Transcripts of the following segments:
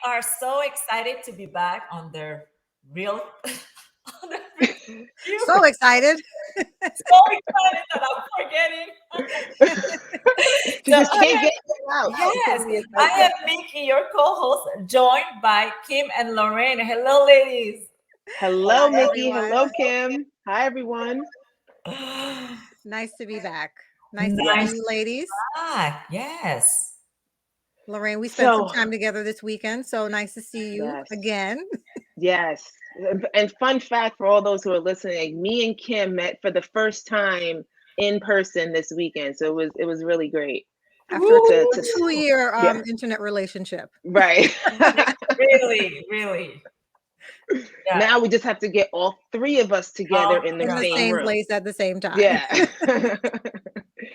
are so excited to be back on the real, on the real So excited. so excited that I'm forgetting. She So just can't get it out. yes, I am Miki, your co-host, joined by Kim and Lorraine. Hello, ladies. Hello, Hi, Miki. everyone. Hello, Kim. Hi, everyone. Nice to be back. Nice to see Nice you, ladies. back. Yes. Lorraine, we spent some So, time together this weekend, so nice to see you yes, again. yes. And fun fact for all those who are listening, me and Kim met for the first time in person this weekend. So it was really great. After a Woo! 2-year Yeah, internet relationship. right. Like really, really. Yeah. Now we just have to get all three of us together All in the In the same same room. place at the same time. Yeah.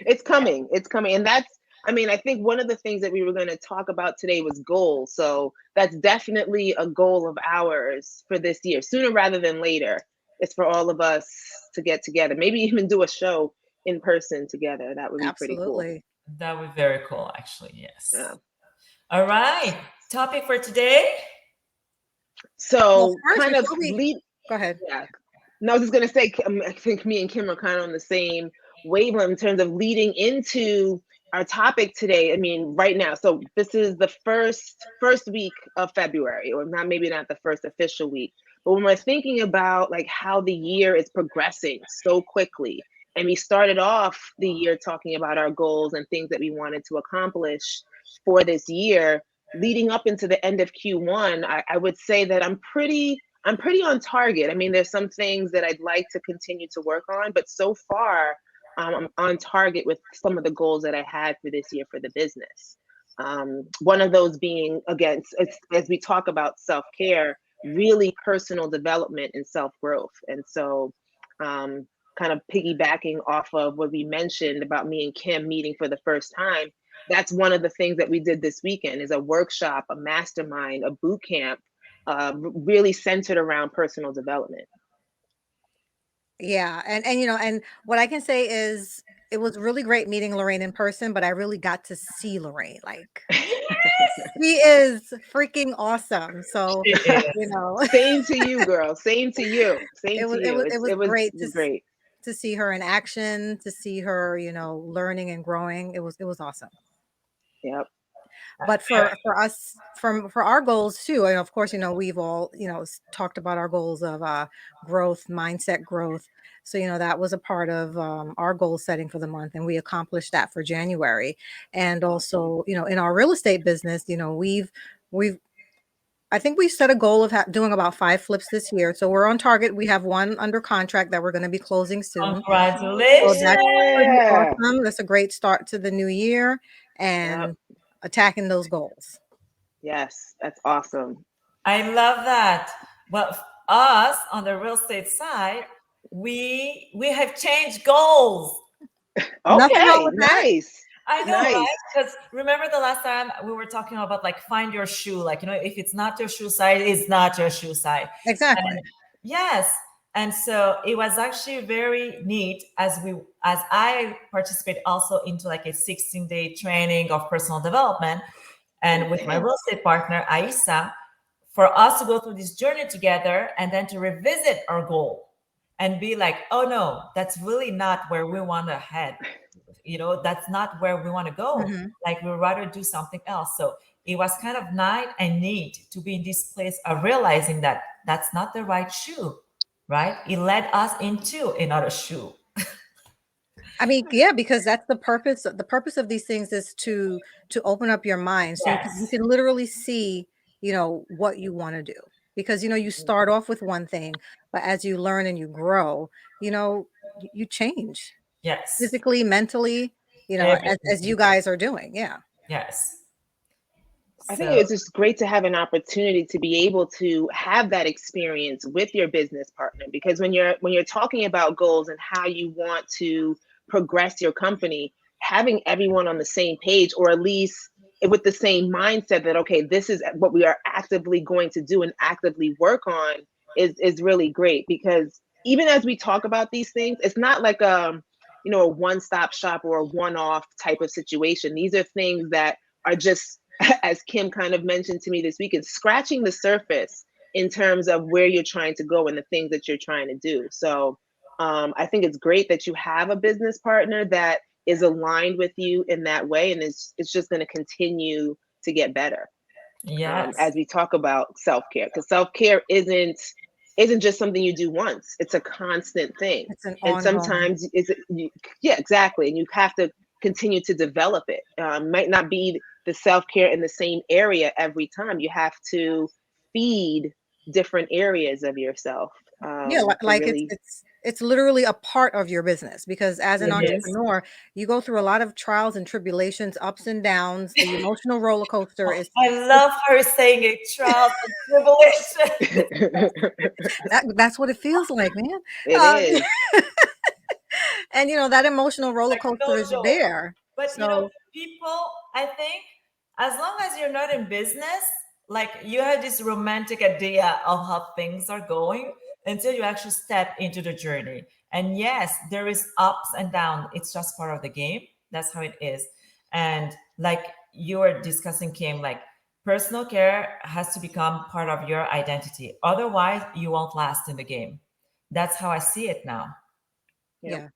It's coming. It's coming. And I think one of the things that we were going to talk about today was goals. So that's definitely a goal of ours for this year, sooner rather than later. It's for all of us to get together, maybe even do a show in person together. That would be pretty cool. Absolutely. That was very cool, actually. Yeah. Yes. All right. Topic for today. Well, So first, kind of before we lead. go ahead. Yeah. No, I was just going to say, I think me and Kim are kind of on the same wavelength in terms of leading into our topic today. I mean, right now, so this is the first week of February, or not, maybe not the first official week, but when we're thinking about like how the year is progressing so quickly, and we started off the year talking about our goals and things that we wanted to accomplish for this year, leading up into the end of Q1, I would say that I'm pretty on target. I mean, there's some things that I'd like to continue to work on, but so far, I'm on target with some of the goals that I had for this year for the business. One of those being, again, as we talk about self-care, really personal development and self-growth. And so, kind of piggybacking off of what we mentioned about me and Kim meeting for the first time, that's one of the things that we did this weekend is a workshop, a mastermind, a boot camp, really centered around personal development. Yeah, and what I can say is it was really great meeting Lorraine in person, but I really got to see Lorraine. Like Yes. she is freaking awesome. So, She you is. know, Same to you, girl. Same to you. Same it to was it you. was it It's was it was great it was great. to see her in action, to see her, learning and growing. It was awesome. Yep. But for us, for our goals too, and of course, we've all talked about our goals of growth, mindset growth. So that was a part of our goal setting for the month, and we accomplished that for January. And Awesome. also, in our real estate business, we've I think we set a goal of doing about 5 flips this year. So we're on target. We have one under contract that we're going to be closing soon. So that's pretty Yeah. awesome. That's a great start to the new year Yep. and attacking those goals. Yes. That's awesome. I love that. Well, us on the real estate side, we have changed goals. Nothing wrong Okay. with that. Nice. I know, Nice. right? Because remember the last time we were talking about like find your shoe, like if it's not your shoe size, it's not your shoe size. Exactly. And yes, and so it was actually very neat as I participate also into like a 16-day training of personal development, and with my Okay. real estate partner Aisa, for us to go through this journey together and then to revisit our goal and be like, oh no, that's really not where we want to head. That's not where we want to go. Hmm. Like we'd rather do something else. So it was kind of nice and neat to be in this place of realizing that that's not the right shoe, right? It led us into another shoe. I mean, yeah, because that's the purpose. The purpose of these things is to open up your mind so you Yes. can literally see, what you want to do. Because you start off with one thing, but as you learn and you grow, you change Yes. physically, mentally, Everything. as you guys are doing. Yeah. Yes. I think So it's just great to have an opportunity to be able to have that experience with your business partner, because when you're talking about goals and how you want to progress your company, having everyone on the same page, or at least with the same mindset that, okay, this is what we are actively going to do and actively work on, is really great. Because even as we talk about these things, it's not like a one-stop shop or a one-off type of situation. These are things that are just as Kim kind of mentioned to me this week, is scratching the surface in terms of where you're trying to go and the things that you're trying to do. So I think it's great that you have a business partner that is aligned with you in that way, and it's just going to continue to get better Yes. as we talk about self-care, because self-care isn't just something you do once. It's a constant thing, It's an and ongoing. sometimes yeah, exactly, and you have to continue to develop it. Might not be the self-care in the same area every time. You have to feed different areas of yourself Yeah, to like really. it's literally a part of your business, because as an It is. entrepreneur, you go through a lot of trials and tribulations, ups and downs. The emotional roller coaster is I love her saying it, trials and tribulations. that's what it feels like, man. It Um, is. and that emotional roller Like no coaster is joke. there. But So people, I think, as long as you're not in business, like you have this romantic idea of how things are going until you actually step into the journey. And yes, there is ups and downs. It's just part of the game. That's how it is. And like you were discussing, Kim, like personal care has to become part of your identity. Otherwise, you won't last in the game. That's how I see it now. Yeah, yeah.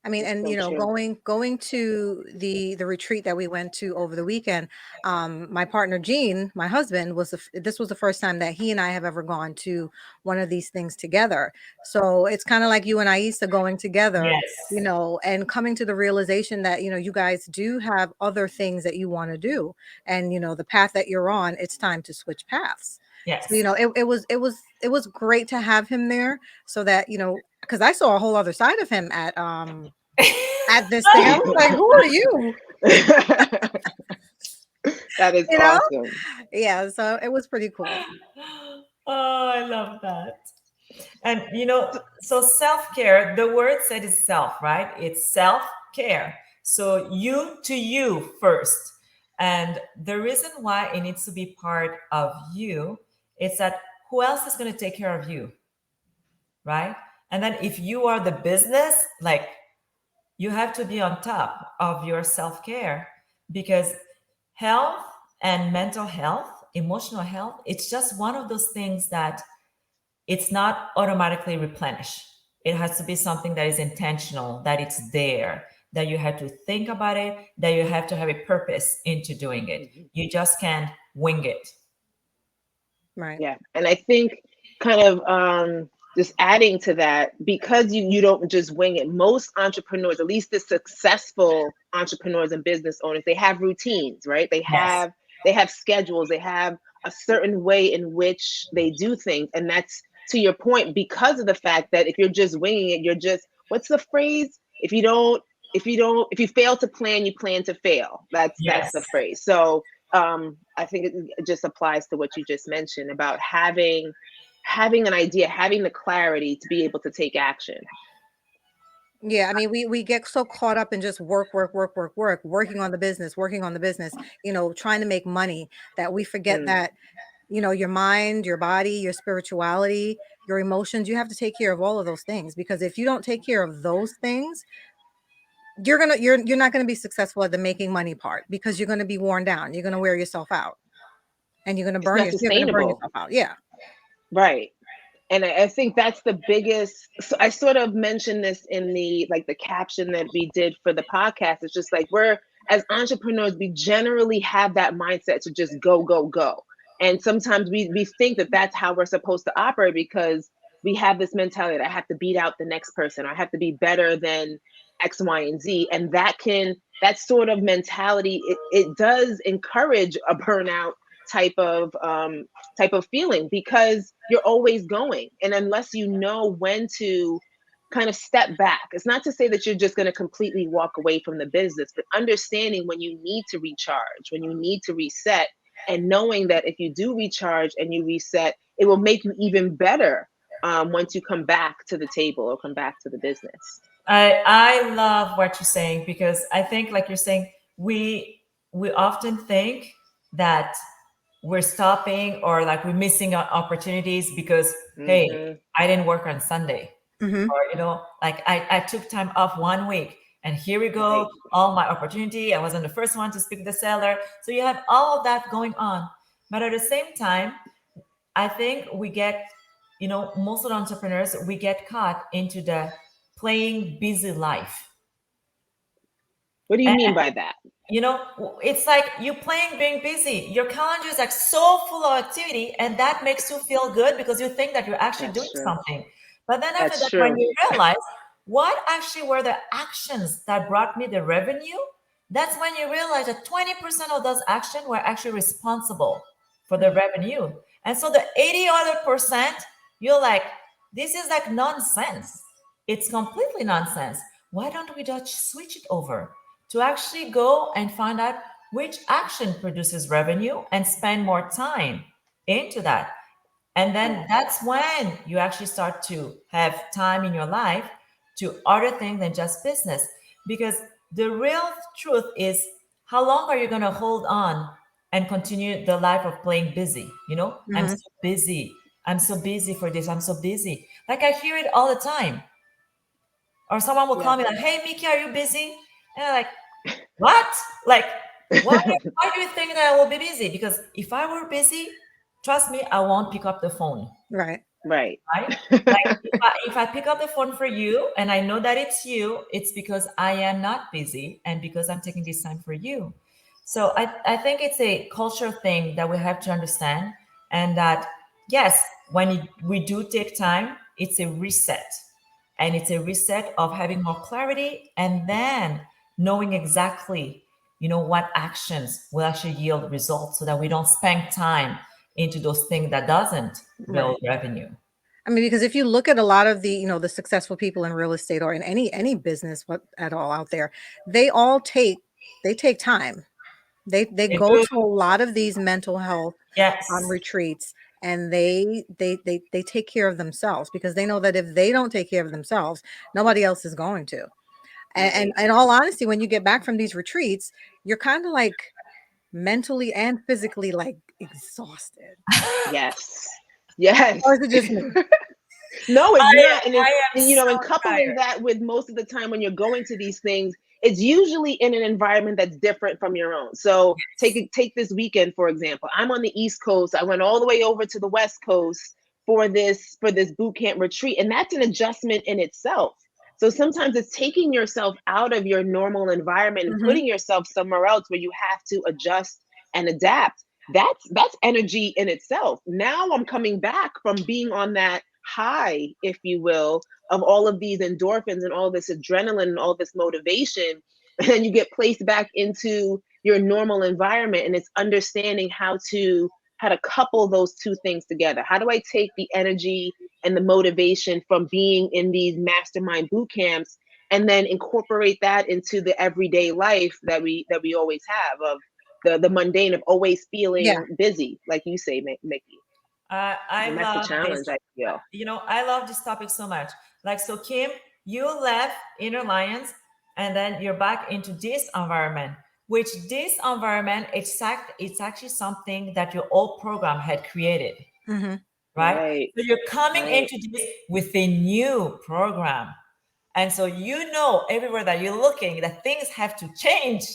I mean, it's and so true. going to the retreat that we went to over the weekend, my partner Gene, my husband, this was the first time that he and I have ever gone to one of these things together. So it's kind of like you and Aisa going together, Yes. and coming to the realization that you guys do have other things that you want to do, and the path that you're on, it's time to switch paths. So Yes. it was great to have him there, so that because I saw a whole other side of him at this thing. I was like, who are you? That is You know? awesome. Yeah, so it was pretty cool. Oh, I love that. And so self care, the word said itself, right? It's self care. So you to you first. And the reason why it needs to be part of you is that who else is going to take care of you, right? And then if you are the business, like you have to be on top of your self care, because health and mental health, emotional health, it's just one of those things that it's not automatically replenished. It has to be something that is intentional, that it's there, that you have to think about it, that you have to have a purpose into doing it. Mhm. You just can't wing it. Right. Yeah, and I think kind of just adding to that, because you don't just wing it. Most entrepreneurs, at least the successful entrepreneurs and business owners, they have routines, right? They Yes. have schedules, they have a certain way in which they do things, and that's to your point, because of the fact that if you're just winging it, you're just, what's the phrase? If you fail to plan, you plan to fail. That's Yes. the phrase. So I think it just applies to what you just mentioned about having an idea, having the clarity to be able to take action. Yeah, I mean, we get so caught up in just work, work, work, work, work, working on the business, trying to make money, that we forget Mm. that, your mind, your body, your spirituality, your emotions, you have to take care of all of those things, because if you don't take care of those things, you're not gonna be successful at the making money part, because you're gonna be worn down. You're gonna wear yourself out, and It's not you're gonna burn sustainable, yourself out. Yeah. right? And I think that's the biggest. So I sort of mentioned this in the caption that we did for the podcast. It's just like, we're, as entrepreneurs, we generally have that mindset to just go, go, go. And sometimes we think that that's how we're supposed to operate, because we have this mentality that I have to beat out the next person, or I have to be better than X, Y, and Z. And that sort of mentality, it does encourage a burnout type of type of feeling, because you're always going. And unless you know when to kind of step back, it's not to say that you're just going to completely walk away from the business, but understanding when you need to recharge, when you need to reset, and knowing that if you do recharge and you reset, it will make you even better once you come back to the table or come back to the business. I love what you're saying, because I think, like you're saying, we often think that we're stopping, or like we're missing out opportunities because hey, Hmm. I didn't work on Sunday, Hmm. or like I took time off one week. And here we Right. go, all my opportunity. I wasn't the first one to speak to the seller. So you have all of that going on. But at the same time, I think we get, most of the entrepreneurs, we get caught into the playing busy life. What do you And, mean by that? it's like you playing being busy. Your calendar is like so full of activity, and that makes you feel good because you think that you're actually doing That's true. something. But then after That's that, when true. you realize what actually were the actions that brought me the revenue, that's when you realize that 20% of those actions were actually responsible for the revenue. And so the 80 other percent, you're like, this is like nonsense. It's completely nonsense. Why don't we just switch it over to actually go and find out which action produces revenue and spend more time into that? And then that's when you actually start to have time in your life to other things than just business. Because the real truth is, how long are you going to hold on and continue the life of playing busy? I'm Hmm. so busy. I'm so busy for this. I'm so busy. Like I hear it all the time. Or someone will Yeah. call me like, hey, Miki, are you busy? And I'm like, what? Like, why do you think that I will be busy? Because if I were busy, trust me, I won't pick up the phone, Right. Right. right? Like if I pick up the phone for you and I know that it's you, it's because I am not busy and because I'm taking this time for you. So I think it's a culture thing that we have to understand. And that, yes, when we do take time, it's a reset. And it's a reset of having more clarity and then knowing exactly, what actions will actually yield results so that we don't spend time into those things that doesn't Right. build revenue. I mean, because if you look at a lot of the, the successful people in real estate or in any business what at all out there, they all take time. They They go do. to a lot of these mental health Yes. retreats, and they take care of themselves because they know that if they don't take care of themselves, nobody else is going to. And Right. in all honesty, when you get back from these retreats, you're kind of like mentally and physically like exhausted. Yes. Yes. Or is it just me? No, it's not. And I it's, am and, so and coupling tired. that with most of the time when you're going to these things, it's usually in an environment that's different from your own. So take this weekend, for example. I'm on the East Coast. I went all the way over to the West Coast for this boot camp retreat. And that's an adjustment in itself. So sometimes it's taking yourself out of your normal environment and Hmm. putting yourself somewhere else where you have to adjust and adapt. That's energy in itself. Now I'm coming back from being on that high, if you will, of all of these endorphins and all this adrenaline and all this motivation. And then you get placed back into your normal environment, and it's understanding how to couple those two things together. How do I take the energy and the motivation from being in these mastermind boot camps and then incorporate that into the everyday life that we always have, of the mundane, of always Yeah. feeling busy, like you say, Mickey. I And that's the love this. challenge, I feel. I love this topic so much. Like, so Kim, you left Inner Lions and then you're back into this environment, which this environment, it's actually something that your old program had created, Hmm. right? Right. So you're coming Right. into this with a new program. And so everywhere that you're looking that things have to change.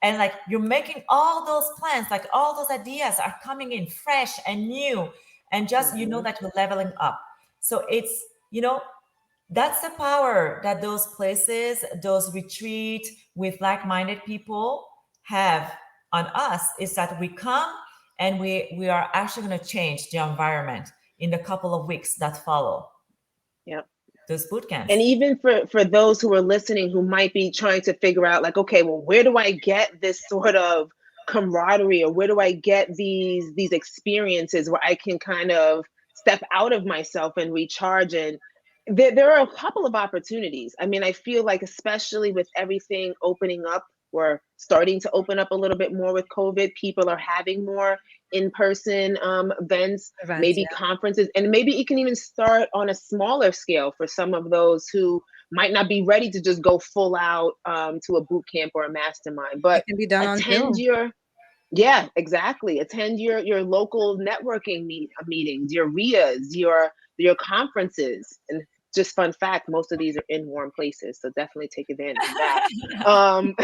And like you're making all those plans, like all those ideas are coming in fresh and new. And just Hmm. that you're leveling up. So it's, that's the power that those places, those retreat with like-minded people have on us, is that we come and we are actually going to change the environment in the couple of weeks that follow Yep. those boot camps. And even for those who are listening who might be trying to figure out, like, okay, well, where do I get this sort of camaraderie, or where do I get these experiences where I can kind of step out of myself and recharge? And there are a couple of opportunities. I mean, I feel like, especially with everything opening up, or starting to open up a little bit more with COVID, people are having more in-person events, Events. maybe conferences, and maybe it can even start on a smaller scale for some of those who might not be ready to just go full out to a boot camp or a mastermind. It But can be done on attend Zoom. your yeah, exactly. Attend your local networking meetings, your RIAs, your conferences, and just fun fact, most of these are in warm places, so definitely take advantage of that. Um,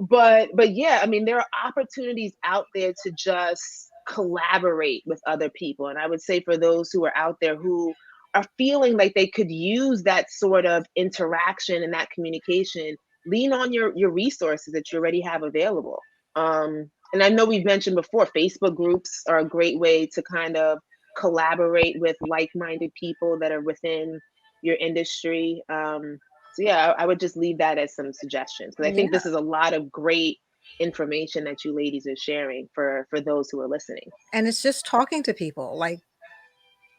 but yeah, I mean, there are opportunities out there to just collaborate with other people, and I would say for those who are out there who are feeling like they could use that sort of interaction and that communication, lean on your resources that you already have available. And I know we've mentioned before, Facebook groups are a great way to kind of collaborate with like-minded people that are within your industry. So yeah, I would just leave that as some suggestions, because I think Yeah. this is a lot of great information that you ladies are sharing for those who are listening. And it's just talking to people, like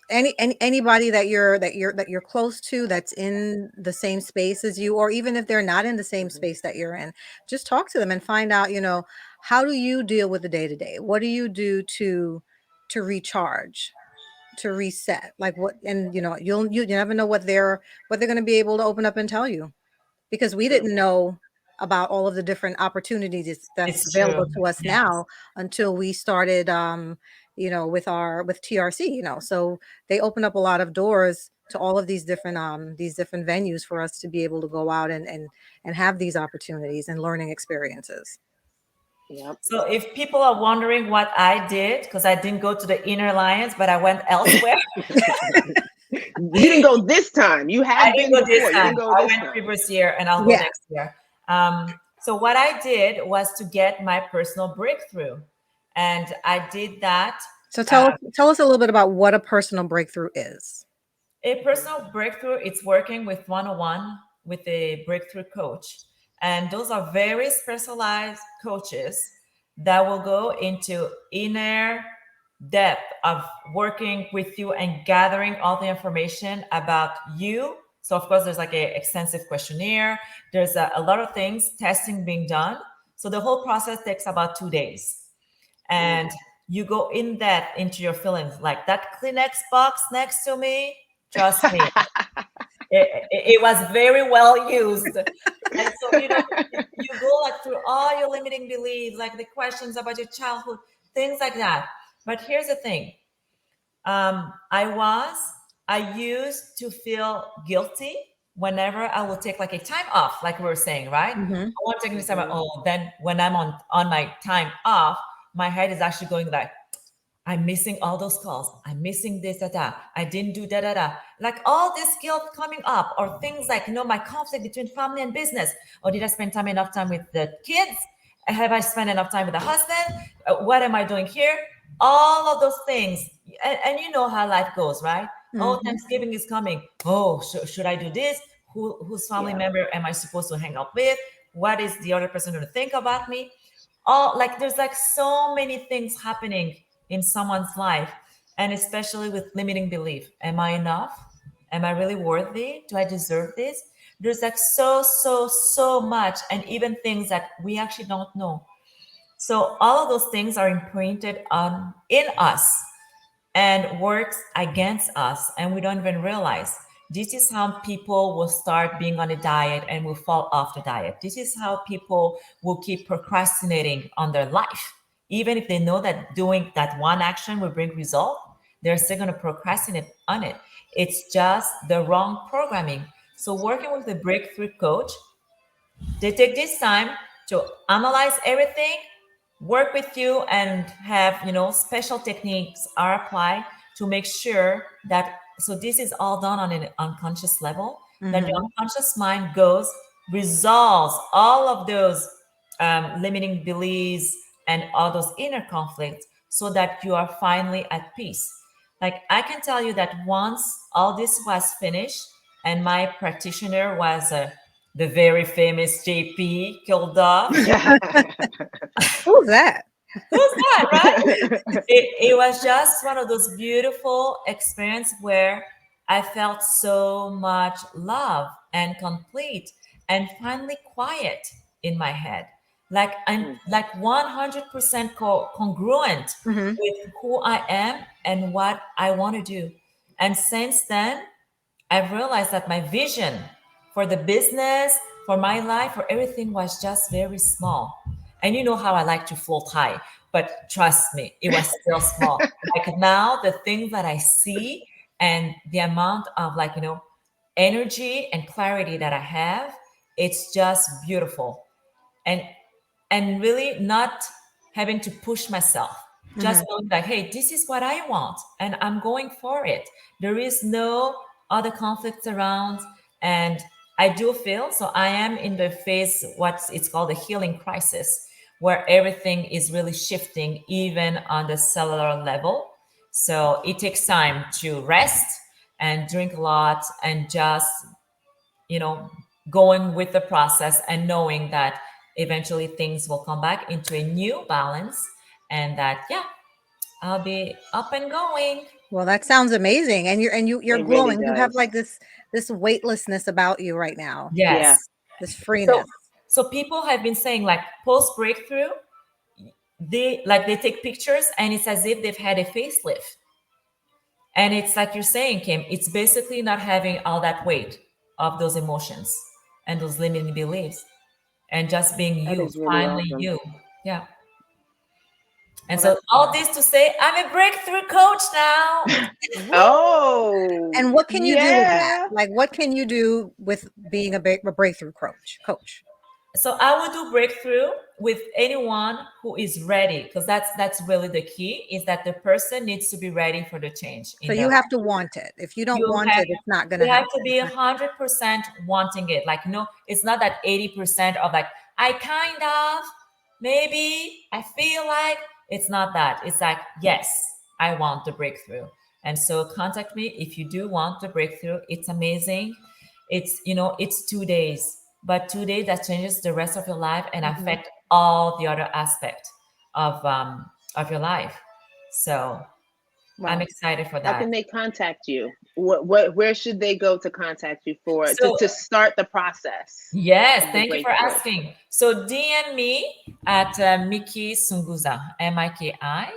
anybody that you're close to, that's in the same space as you, or even if they're not in the same Mhm. space that you're in, just talk to them and find out, how do you deal with the day to day? What do you do to recharge, to reset? Like what, and you never know what they're going to be able to open up and tell you, because we True. didn't know about all of the different opportunities that's It's true. available to us Yeah. now until we started with TRC, so they open up a lot of doors to all of these different venues for us to be able to go out and have these opportunities and learning experiences. Yep. So if people are wondering what I did, because I didn't go to the Inner Alliance, but I went elsewhere. You didn't go this time. You I have didn't been go this before. You time. didn't go I this went time. previous year and I'll go Yeah. next year. So what I did was to get my personal breakthrough. And I did that. So Uh, tell us a little bit about what a personal breakthrough is. a personal breakthrough, it's working with one-on-one with a breakthrough coach. And those are very specialized coaches that will go into inner depth of working with you and gathering all the information about you. So of course, there's like a extensive questionnaire. There's a lot of things, testing being done. So the whole process takes about 2 days. Mm. And you go in depth into your feelings, like that Kleenex box next to me. Trust me, it was very well used. And so, you go like through all your limiting beliefs, like the questions about your childhood, things like that. But here's the thing. I used to feel guilty whenever I would take like a time off, like we were saying, right? Mm-hmm. I want to take this time. Mhm. Oh, then when I'm on my time off, my head is actually going like, I'm missing all those calls. I'm missing this, da, da. I didn't do da, da, da. Like all this guilt coming up, or things like, my conflict between family and business. Or did I spend enough time with the kids? Have I spent enough time with the husband? What am I doing here? All of those things. And you know how life goes, right? Oh, Mm-hmm. Thanksgiving is coming. Oh, should I do this? Whose family Yeah. member am I supposed to hang out with? What is the other person going to think about me? All like there's like so many things happening in someone's life, and especially with limiting belief. Am I enough? Am I really worthy? Do I deserve this? There's like so much, and even things that we actually don't know. So all of those things are imprinted on in us and works against us, and we don't even realize. This is how people will start being on a diet and will fall off the diet. This is how people will keep procrastinating on their life. Even if they know that doing that one action will bring result, they're still going to procrastinate on it. It's just the wrong programming. So working with the breakthrough coach, they take this time to analyze everything, work with you, and have, special techniques are applied to make sure that, so this is all done on an unconscious level, that your Mm-hmm. unconscious mind goes, resolves all of those limiting beliefs and all those inner conflicts, so that you are finally at peace. Like I can tell you that once all this was finished and my practitioner was the very famous JP Kilduff. Who's that? Who's that, right? It was just one of those beautiful experiences where I felt so much love and complete and finally quiet in my head. Like I'm Mm. like 100% congruent Mm-hmm. with who I am and what I want to do. And since then, I've realized that my vision for the business, for my life, for everything was just very small. And you know how I like to float high, but trust me, it was still small. Like now, the things that I see and the amount of, like, energy and clarity that I have, it's just beautiful. And really not having to push myself, just knowing that, hey, this is what I want and I'm going for it. There is no other conflicts around. And I do feel, so I am in the phase, what it's called a healing crisis, where everything is really shifting, even on the cellular level. So it takes time to rest and drink a lot and just, you know, going with the process and knowing that eventually things will come back into a new balance, and that, yeah, I'll be up and going. Well, that sounds amazing. And you're It really glowing. You have does. like this weightlessness about you right now. Yeah. Yes. This So freeness. people have been saying, like, post breakthrough, they take pictures and it's as if they've had a facelift. And it's like you're saying, Kim, it's basically not having all that weight of those emotions and those limiting beliefs, and just being That you, is really finally awesome. you. Yeah. And Well, so that's all this to say, I'm a breakthrough coach now. oh, And what can you do with that? yeah. Like, what can you do with being a breakthrough coach? So I would do breakthrough with anyone who is ready, because that's really the key, is that the person needs to be ready for the change So in their you have life. to want it. If you don't You want have it, it's not going to you have happen. to be 100% wanting it. Like, no, it's not that 80% of, like, I kind of, maybe, I feel like. It's not that. It's like, yes, I want the breakthrough. And so contact me if you do want the breakthrough. It's amazing. It's, it's 2 days, but 2 days that changes the rest of your life and affect all the other aspect of your life. So I'm Well, excited for How that. can they contact you? Where should they go to contact you for So to start the process yes, of the thank you for breakthrough? asking. So DM me at Miki Sunguza, MikiSunguza.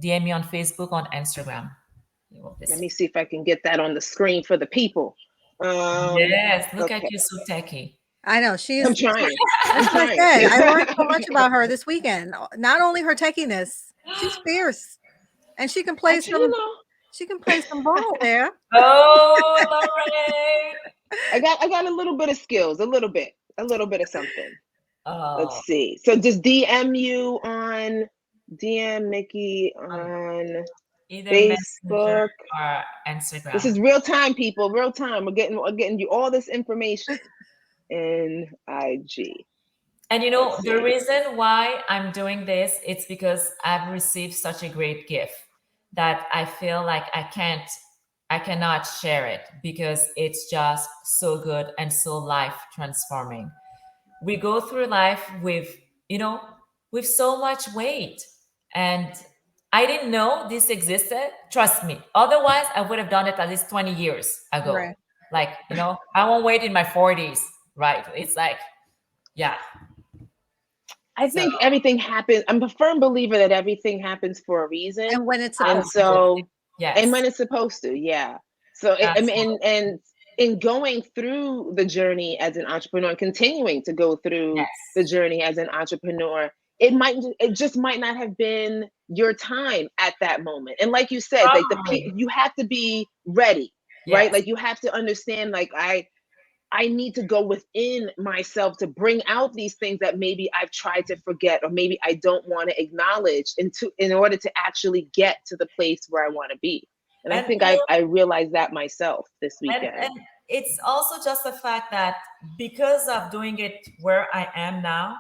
DM me on Facebook, on Instagram. You will be Let see. me see if I can get that on the screen for the people. Yes, look at Okay. you, so techie. I know I'm she's. trying. I'm That's what I trying. said. I learned so much about her this weekend. Not only her techiness, she's fierce, and she can I play you some. know, She can play some ball there. Oh, Lorraine. I got a little bit of skills, a little bit of something. Let's Oh, see. So just DM Miki on on either Messenger Facebook. or This Instagram. is real time, people. Real time. We're getting you all this information in IG. And Let's the see. reason why I'm doing this, it's because I've received such a great gift that I feel like I cannot share it, because it's just so good and so life transforming. We go through life with, with so much weight. And I didn't know this existed. Trust me. Otherwise, I would have done it at least 20 years ago. Right. Like, I won't wait in my 40s, right? It's like, yeah. I So think everything happens. I'm a firm believer that everything happens for a reason. And when it's And supposed to. so, and yes, when it's supposed to, yeah. So, I mean, absolutely. and in going through the journey as an entrepreneur and continuing to go through Yes, the journey as an entrepreneur, it just might not have been your time at that moment. And like you said, like probably. you have to be ready, right? Yes, Like you have to understand, like I need to go within myself to bring out these things that maybe I've tried to forget or maybe I don't want to acknowledge in order to actually get to the place where I want to be. And I and think I realized that myself this and weekend. it's also just the fact that, because of doing it where I am now,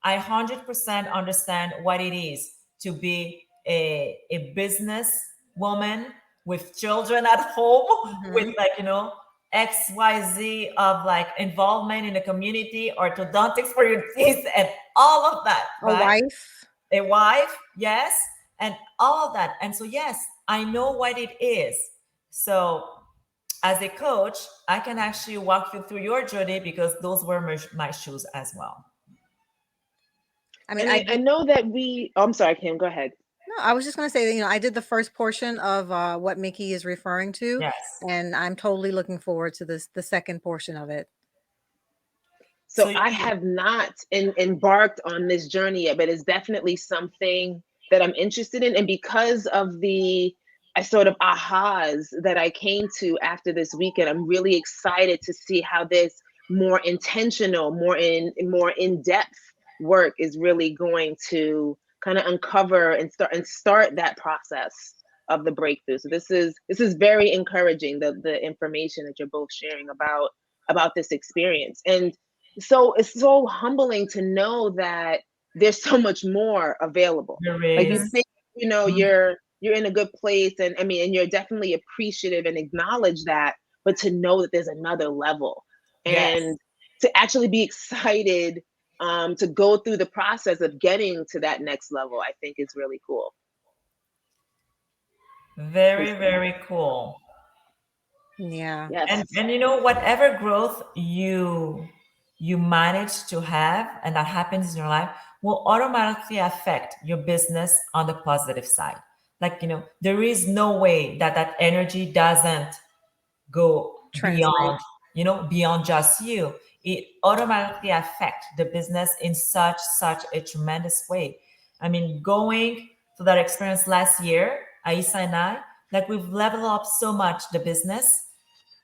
I 100% understand what it is to be a business woman with children at home, with, Mhm. like, XYZ of, like, involvement in the community, orthodontics for your teeth, and all of that, A right? wife. A wife, yes, and all of that. And so, yes, I know what it is. So as a coach, I can actually walk you through your journey, because those were my shoes as well. I mean, And I I did. know that I'm sorry, Kim, go ahead. No, I was just going to say that, I did the first portion of what Mickey is referring to, Yes. and I'm totally looking forward to the second portion of it. So So I have not embarked on this journey yet, but it's definitely something that I'm interested in. And because of the sort of ahas that I came to after this weekend. I'm really excited to see how this more intentional, more in depth work is really going to kind of uncover and start that process of the breakthrough. So this is very encouraging, the information that you're both sharing about this experience. And so it's so humbling to know that there's so much more available. There Like you is. think, Mhm. you're in a good place, and I mean, and you're definitely appreciative and acknowledge that, but to know that there's another level, Yes. and to actually be excited to go through the process of getting to that next level, I think is really cool. Very, very cool. Yeah. And Yes. whatever growth you manage to have and that happens in your life will automatically affect your business on the positive side. Like, there is no way that that energy doesn't go Translate. beyond just you. It automatically affect the business in such a tremendous way. I mean, going through that experience last year, Aisa and I, like, we've leveled up so much the business.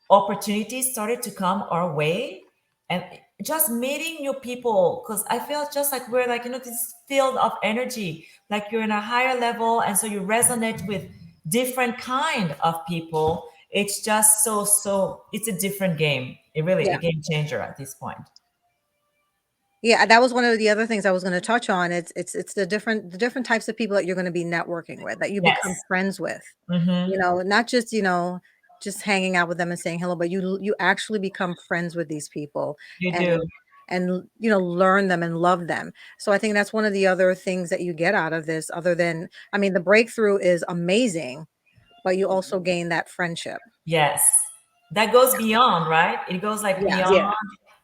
Opportunities started to come our way, and just meeting new people, because I feel just like we're like, this field of energy, like you're in a higher level, and so you resonate with different kind of people. It's just so it's a different game. It really a Yeah. game changer at this point. Yeah, that was one of the other things I was going to touch on. It's the different types of people that you're going to be networking with, that you become Yes. friends with. Mm-hmm. Not just, just hanging out with them and saying hello, but you actually become friends with these people, You and do. learn them and love them. So I think that's one of the other things that you get out of this, other than, I mean, the breakthrough is amazing, but you also Mhm. gain that friendship. Yes. That goes beyond, right? It goes like Yes. Yeah.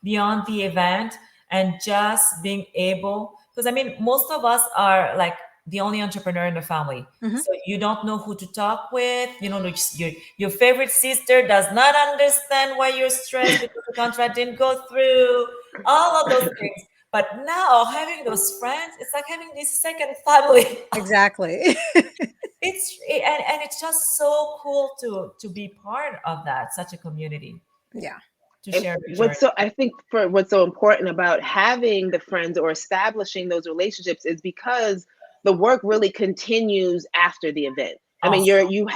beyond the event, and just being able, because I mean, most of us are like the only entrepreneur in the family. Hmm. So you don't know who to talk with. Your favorite sister does not understand why you're stressed because the contract didn't go through, all of those things. But now having those friends, it's like having this second family. Exactly. And it's just so cool to be part of that, such a community, Yeah. to And share the journey. I think for what's so important about having the friends or establishing those relationships is because the work really continues after the event. I mean, Awesome. you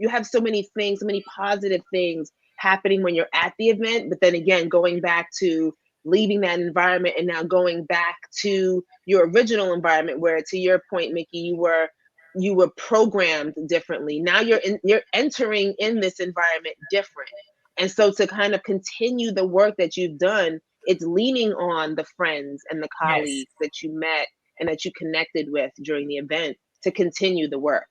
have so many things, so many positive things happening when you're at the event, but then again, going back to leaving that environment and now going back to your original environment where, to your point, Mickey, you were programmed differently. Now you're entering in this environment different. And so to kind of continue the work that you've done, it's leaning on the friends and the Yes. colleagues that you met and that you connected with during the event to continue the work,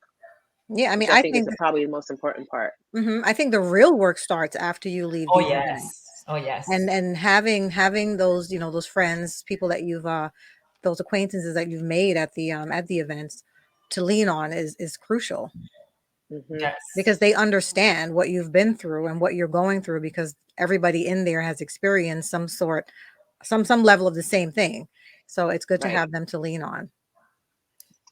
Yeah. I mean, which I I think is think, probably the most important part. I think the real work starts after you leave Oh these events. yes. Oh yes. And having those, those friends, people that you've those acquaintances that you've made at the events, to lean on is crucial, Hmm. Yes. because they understand what you've been through and what you're going through, because everybody in there has experienced some level of the same thing. So it's good to Right. have them to lean on.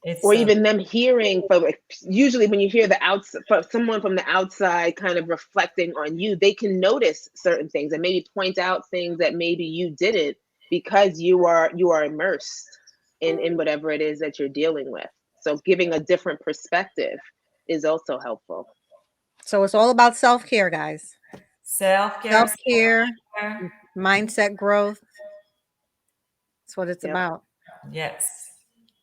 It's Or even them hearing from, like, usually when you hear the outside, someone from the outside kind of reflecting on you, they can notice certain things and maybe point out things that maybe you didn't, because you are immersed in whatever it is that you're dealing with. So giving a different perspective is also helpful. So it's all about self-care, guys. self-care, Self-care, self-care. mindset growth. That's what it's Yep. about. Yes.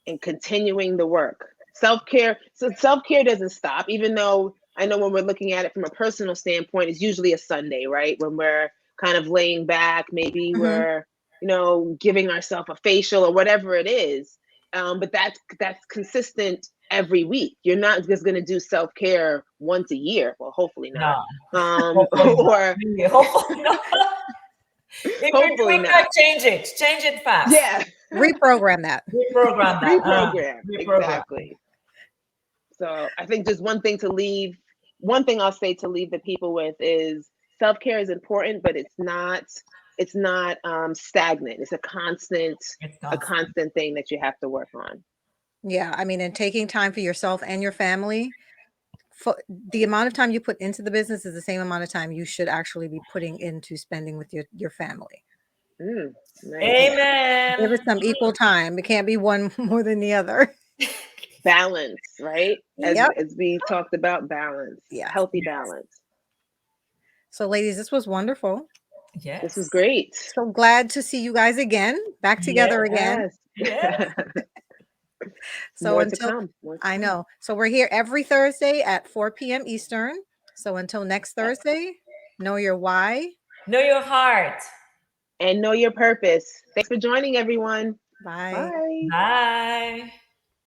And continuing the work. Self-care, so self-care doesn't stop, even though I know when we're looking at it from a personal standpoint, it's usually a Sunday, right? When we're kind of laying back, maybe Hmm. we're, giving ourselves a facial or whatever it is. But that's consistent every week. You're not just going to do self-care once a year. Well, hopefully not. No. Hopefully not. Or Really, hopefully not. If you're hopefully doing that, not. change it. Change it fast. Yeah. Reprogram that. Reprogram that. Reprogram. Reprogram. Exactly. So I think just one thing I'll say to leave the people with is self-care is important, but it's not stagnant. It's a constant, It's a constant. constant thing that you have to work on. Yeah, I mean, and taking time for yourself and your family, for the amount of time you put into the business is the same amount of time you should actually be putting into spending with your family. Nice. Give Amen. it some equal time. It can't be one more than the other. Balance, right? Yep. As we talked about, balance, Yes. healthy balance. So, ladies, this was wonderful. This was Yes. great. So glad to see you guys again, back together again. Yes. Yes. So More to until come. More to I come. know. So we're here every Thursday at 4 p.m. Eastern. So until next Thursday, know your why. Know your heart. And know your purpose. Thanks for joining, everyone. Bye. Bye. Bye.